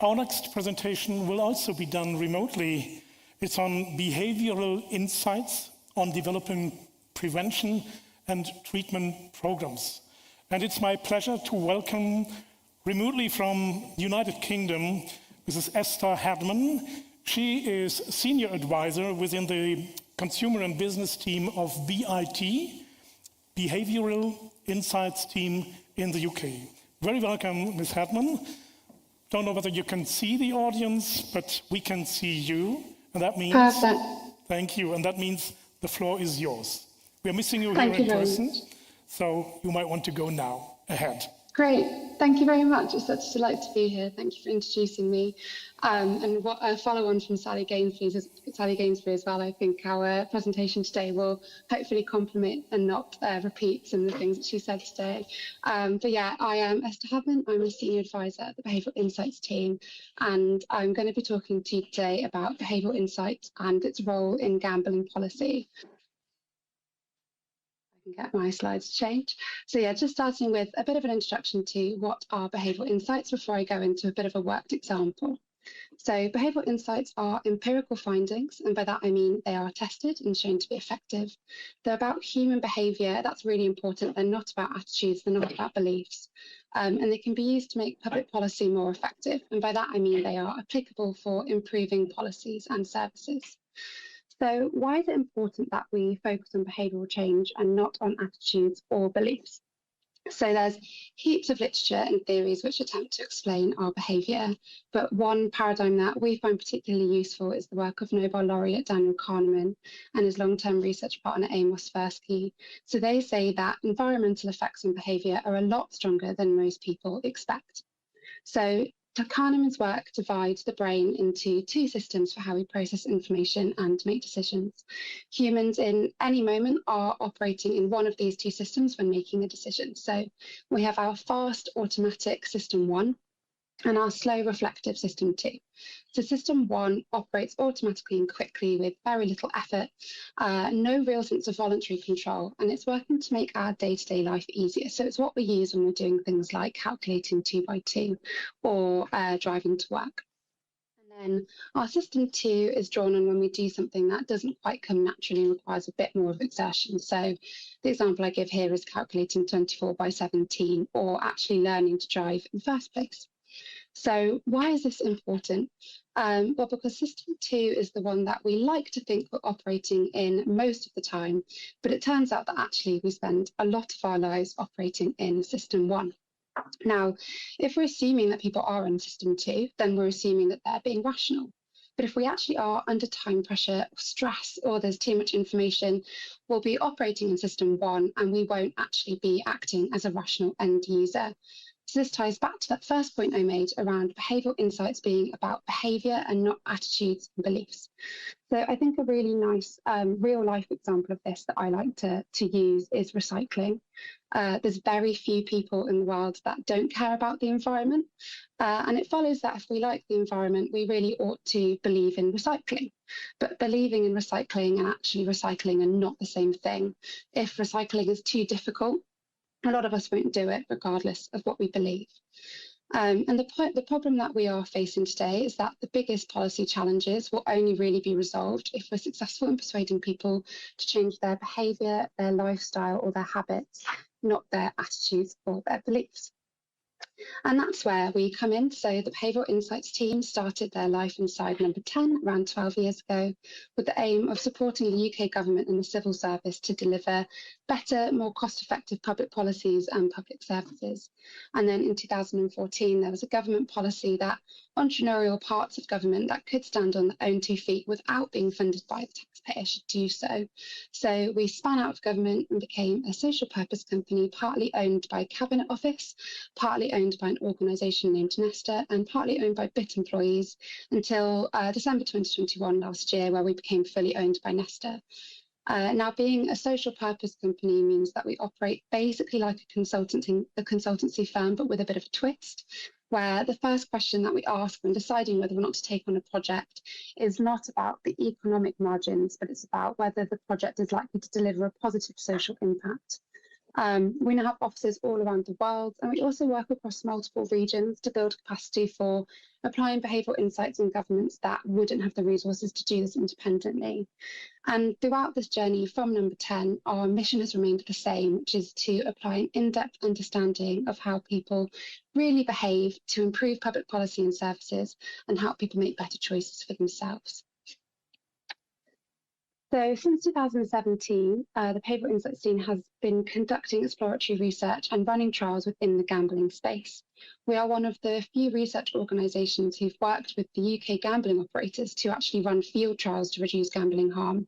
Our next presentation will also be done remotely. It's on behavioral insights on developing prevention and treatment programs. And it's my pleasure to welcome remotely from the United Kingdom, Mrs. Esther Hadman. She is Senior Advisor within the Consumer and Business Team of BIT, Behavioural Insights Team in the UK. Very welcome, Ms. Hadman. Don't know whether you can see the audience, but we can see you. And that means, perfect. Thank you. And that means the floor is yours. We're missing you here in person, so you might want to go now. Ahead. Great. Thank you very much. It's such a delight to be here. Thank you for introducing me. And what a follow on from Sally Gainsbury as well. I think our presentation today will hopefully complement and not repeat some of the things that she said today. But yeah, I am Esther Hadman. I'm a Senior Advisor at the Behavioural Insights Team, and I'm going to be talking to you today about behavioural insights and its role in gambling policy. Get my slides to change. So yeah, just starting with a bit of an introduction to what are behavioural insights before I go into a bit of a worked example. So behavioural insights are empirical findings, and by that I mean they are tested and shown to be effective. They're about human behaviour. That's really important. They're not about attitudes, they're not about beliefs. And they can be used to make public policy more effective. And by that I mean they are applicable for improving policies and services. So why is it important that we focus on behavioural change and not on attitudes or beliefs? So there's heaps of literature and theories which attempt to explain our behaviour, but one paradigm that we find particularly useful is the work of Nobel laureate Daniel Kahneman and his long-term research partner Amos Tversky. So they say that environmental effects on behaviour are a lot stronger than most people expect. So Kahneman's work divides the brain into two systems for how we process information and make decisions. Humans in any moment are operating in one of these two systems when making a decision. So we have our fast automatic system 1 and our slow reflective system 2. So system 1 operates automatically and quickly with very little effort, no real sense of voluntary control, and it's working to make our day-to-day life easier. So it's what we use when we're doing things like calculating 2 by 2 or driving to work. And then our system 2 is drawn on when we do something that doesn't quite come naturally and requires a bit more of exertion. So the example I give here is calculating 24 by 17 or actually learning to drive in the first place. So why is this important? Well, because system 2 is the one that we like to think we're operating in most of the time, but it turns out that actually we spend a lot of our lives operating in system 1. Now, if we're assuming that people are in system 2, then we're assuming that they're being rational. But if we actually are under time pressure, or stress, or there's too much information, we'll be operating in system 1 and we won't actually be acting as a rational end user. So this ties back to that first point I made around behavioural insights being about behaviour and not attitudes and beliefs. So I think a really nice real life example of this that I like to use is recycling. There's very few people in the world that don't care about the environment. And it follows that if we like the environment, we really ought to believe in recycling. But believing in recycling and actually recycling are not the same thing. If recycling is too difficult, a lot of us won't do it regardless of what we believe. And the problem that we are facing today is that the biggest policy challenges will only really be resolved if we're successful in persuading people to change their behaviour, their lifestyle or their habits, not their attitudes or their beliefs. And that's where we come in. So the Behavioural Insights team started their life inside number 10 around 12 years ago with the aim of supporting the UK government and the civil service to deliver better, more cost-effective public policies and public services. And then in 2014, there was a government policy that entrepreneurial parts of government that could stand on their own 2 feet without being funded by the taxpayer should do so. So we span out of government and became a social purpose company, partly owned by Cabinet Office, partly owned by an organisation named Nesta, and partly owned by BIT employees until December 2021 last year, where we became fully owned by Nesta. Now, being a social purpose company means that we operate basically like a consultancy firm, but with a bit of a twist, where the first question that we ask when deciding whether or not to take on a project is not about the economic margins, but it's about whether the project is likely to deliver a positive social impact. We now have offices all around the world, and we also work across multiple regions to build capacity for applying behavioural insights in governments that wouldn't have the resources to do this independently. And throughout this journey from number 10, our mission has remained the same, which is to apply an in-depth understanding of how people really behave to improve public policy and services and help people make better choices for themselves. So since 2017, the Behavioural Insights Team has been conducting exploratory research and running trials within the gambling space. We are one of the few research organisations who've worked with the UK gambling operators to actually run field trials to reduce gambling harm.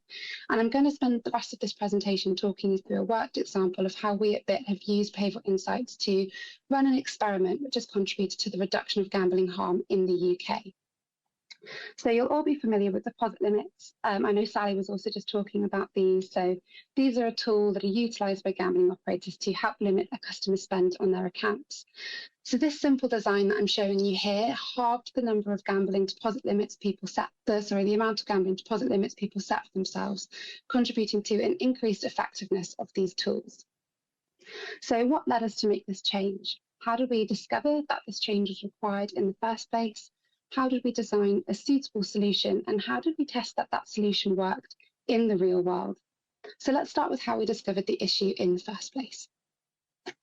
And I'm going to spend the rest of this presentation talking you through a worked example of how we at BIT have used behavioural insights to run an experiment which has contributed to the reduction of gambling harm in the UK. So you'll all be familiar with deposit limits. I know Sally was also just talking about these. So these are a tool that are utilised by gambling operators to help limit a customer's spend on their accounts. So this simple design that I'm showing you here halved the number of gambling deposit limits people set, the amount of gambling deposit limits people set for themselves, contributing to an increased effectiveness of these tools. So what led us to make this change? How did we discover that this change was required in the first place? How did we design a suitable solution, and how did we test that that solution worked in the real world? So let's start with how we discovered the issue in the first place.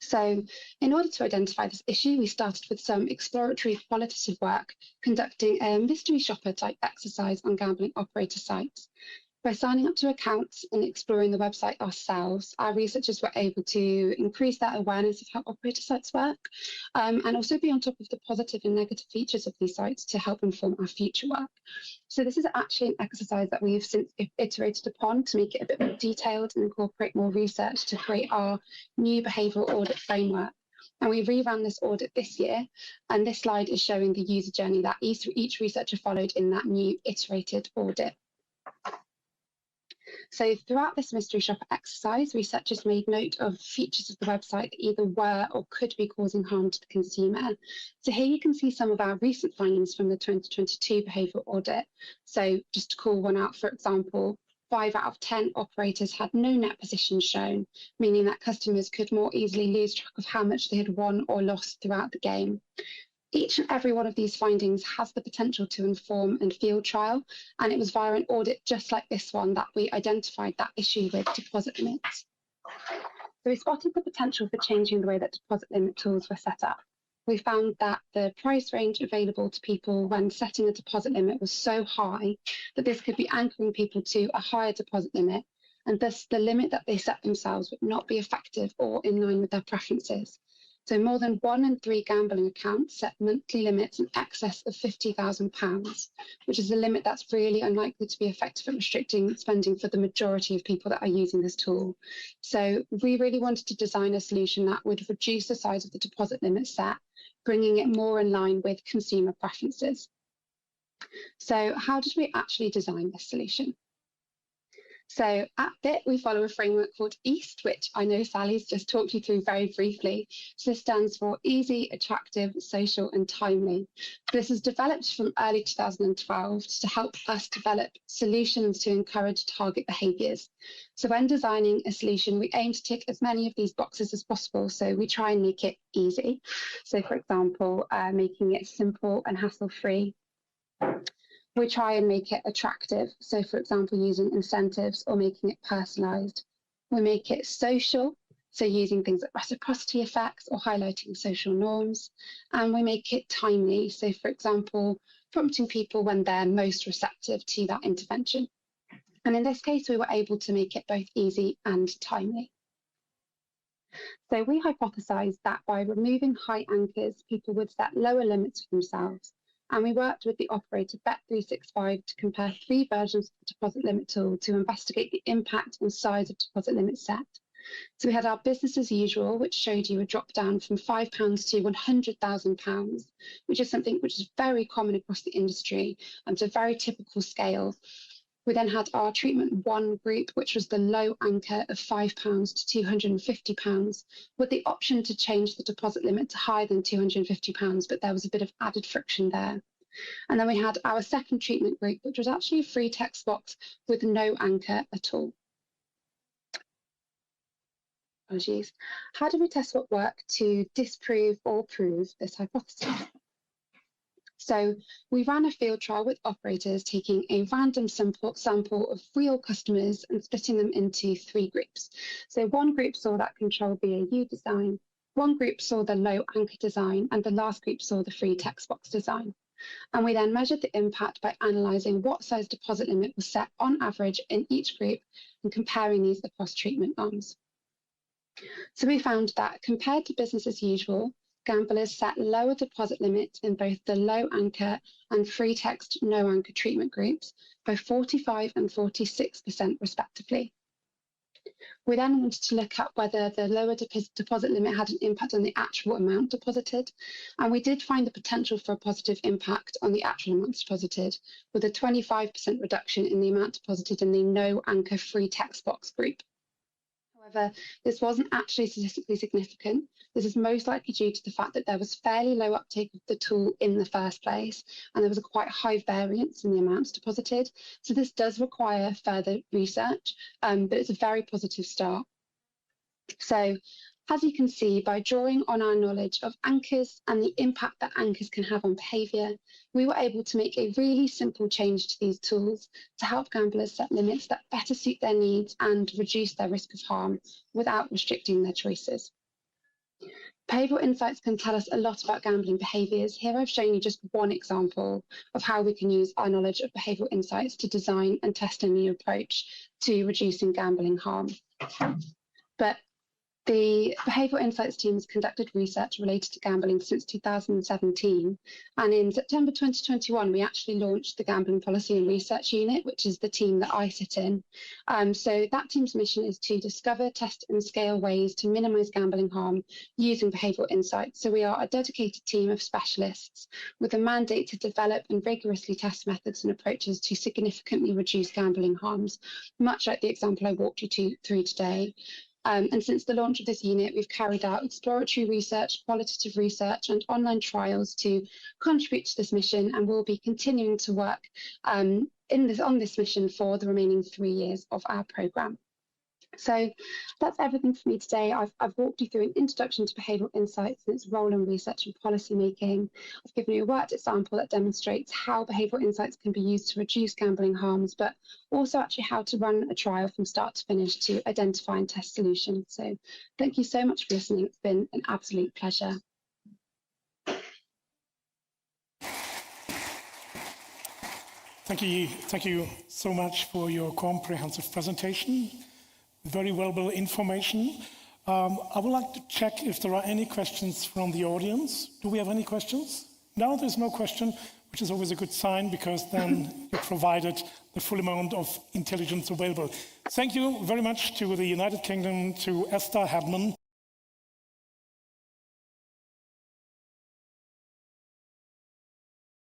So in order to identify this issue, we started with some exploratory qualitative work, conducting a mystery shopper type exercise on gambling operator sites. By signing up to accounts and exploring the website ourselves, our researchers were able to increase their awareness of how operator sites work, and also be on top of the positive and negative features of these sites to help inform our future work. So this is actually an exercise that we've since iterated upon to make it a bit more detailed and incorporate more research to create our new behavioural audit framework. And we reran this audit this year, and this slide is showing the user journey that each researcher followed in that new iterated audit. So throughout this mystery shopper exercise, researchers made note of features of the website that either were or could be causing harm to the consumer. So here you can see some of our recent findings from the 2022 behavioural audit. So just to call one out, for example, 5 out of 10 operators had no net positions shown, meaning that customers could more easily lose track of how much they had won or lost throughout the game. Each and every one of these findings has the potential to inform and field trial, and it was via an audit just like this one that we identified that issue with deposit limits. So we spotted the potential for changing the way that deposit limit tools were set up. We found that the price range available to people when setting a deposit limit was so high that this could be anchoring people to a higher deposit limit, and thus the limit that they set themselves would not be effective or in line with their preferences. So more than 1 in 3 gambling accounts set monthly limits in excess of £50,000, which is a limit that's really unlikely to be effective at restricting spending for the majority of people that are using this tool. So we really wanted to design a solution that would reduce the size of the deposit limit set, bringing it more in line with consumer preferences. So how did we actually design this solution? So at BIT, we follow a framework called EAST, which I know Sally's just talked you through very briefly. So this stands for Easy, Attractive, Social and Timely. This was developed from early 2012 to help us develop solutions to encourage target behaviours. So when designing a solution, we aim to tick as many of these boxes as possible. So we try and make it easy. So for example, making it simple and hassle-free. We try and make it attractive. So for example, using incentives or making it personalised. We make it social, so using things like reciprocity effects or highlighting social norms. And we make it timely, so for example, prompting people when they're most receptive to that intervention. And in this case, we were able to make it both easy and timely. So we hypothesised that by removing high anchors, people would set lower limits for themselves. And we worked with the operator Bet365 to compare 3 versions of the deposit limit tool to investigate the impact and size of deposit limits set. So we had our business as usual, which showed you a drop down from £5 to £100,000, which is something which is very common across the industry and it's a very typical scale. We then had our treatment 1 group, which was the low anchor of £5 to £250, with the option to change the deposit limit to higher than £250, but there was a bit of added friction there. And then we had our second treatment group, which was actually a free text box with no anchor at all. Apologies. How do we test what work to disprove or prove this hypothesis? So we ran a field trial with operators taking a random sample of real customers and splitting them into 3 groups. So one group saw that control BAU design, one group saw the low anchor design, and the last group saw the free text box design. And we then measured the impact by analysing what size deposit limit was set on average in each group and comparing these across treatment arms. So we found that compared to business as usual, gamblers set lower deposit limits in both the low anchor and free text no anchor treatment groups by 45% and 46% respectively. We then wanted to look at whether the lower deposit limit had an impact on the actual amount deposited, and we did find the potential for a positive impact on the actual amounts deposited, with a 25% reduction in the amount deposited in the no anchor free text box group. However, this wasn't actually statistically significant. This is most likely due to the fact that there was fairly low uptake of the tool in the first place, and there was a quite high variance in the amounts deposited. So this does require further research, but it's a very positive start. So as you can see, by drawing on our knowledge of anchors and the impact that anchors can have on behaviour, we were able to make a really simple change to these tools to help gamblers set limits that better suit their needs and reduce their risk of harm without restricting their choices. Behavioural insights can tell us a lot about gambling behaviours. Here I've shown you just one example of how we can use our knowledge of behavioural insights to design and test a new approach to reducing gambling harm. But the Behavioural Insights team has conducted research related to gambling since 2017, and in September 2021 we actually launched the Gambling Policy and Research Unit, which is the team that I sit in. So that team's mission is to discover, test and scale ways to minimise gambling harm using behavioural insights. So we are a dedicated team of specialists with a mandate to develop and rigorously test methods and approaches to significantly reduce gambling harms, much like the example I walked you through today. And since the launch of this unit, we've carried out exploratory research, qualitative research, and online trials to contribute to this mission, and we'll be continuing to work on this mission for the remaining 3 years of our programme. So that's everything for me today. I've walked you through an introduction to behavioural insights and its role in research and policy making. I've given you a worked example that demonstrates how behavioural insights can be used to reduce gambling harms, but also actually how to run a trial from start to finish to identify and test solutions. So thank you so much for listening. It's been an absolute pleasure. Thank you so much for your comprehensive presentation. Very valuable information. I would like to check if there are any questions from the audience. Do we have any questions? No, there's no question, which is always a good sign, because then you provided the full amount of intelligence available. Thank you very much to the United Kingdom, to Esther Hadman.